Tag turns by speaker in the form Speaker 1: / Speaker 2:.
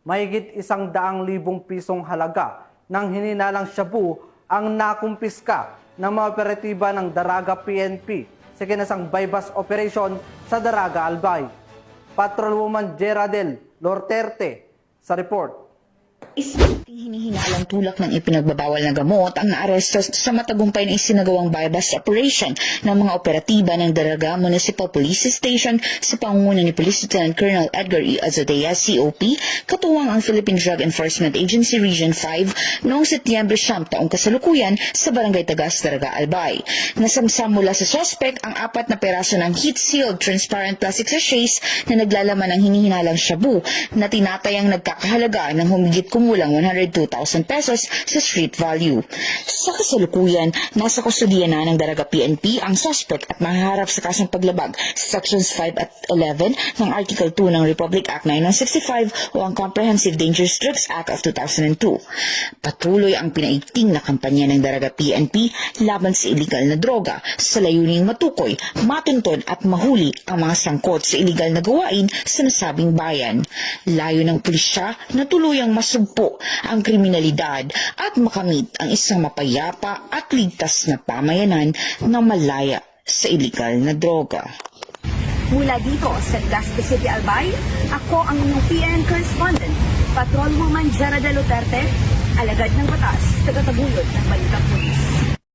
Speaker 1: mahigit 100,000 pisong halaga ng hininalang shabu ang nakumpiska ng mga operatiba ng Daraga PNP sa kinasang bypass operation sa Daraga Albay. Patrolwoman Geraldel Lorterte sa report.
Speaker 2: Hinihinalang tulak ng ipinagbabawal na gamot ang naaresto sa matagumpay na isinagawang bypass operation ng mga operatiba ng Daraga Municipal Police Station sa pangunguna ni Police Lieutenant Colonel Edgar E. Azadea, COP, katuwang ang Philippine Drug Enforcement Agency Region 5 noong Setyembre 9 taong kasalukuyan sa Barangay Tagas, Daraga, Albay. Nasamsam mula sa sospek ang 4 na peraso ng heat-sealed transparent plastic sachets na naglalaman ng hinihinalang shabu na tinatayang nagkakahalaga ng humigit kumulang 102,000 pesos sa street value. Sa kasalukuyan, nasa kustudiya na ng Daraga PNP ang suspect at mahaharap sa kasong paglabag sa Sections 5 at 11 ng Article 2 ng Republic Act 9165 o ang Comprehensive Dangerous Drugs Act of 2002. Patuloy ang pinaigting na kampanya ng Daraga PNP laban sa iligal na droga sa layuning matukoy, matuntun at mahuli ang mga sangkot sa iligal na gawain sa nasabing bayan. Layo ng pulisya na tuluyang masugpo ang kriminalidad at makamit ang isang mapayapa at ligtas na pamayanan na malaya sa iligal na droga.
Speaker 3: Mula dito sa Legazpi City, Albay, ako ang inyong PNN correspondent, Patrolwoman Geraldel Lorterte, alagad ng batas, tagataguyod ng Balitang Pulis.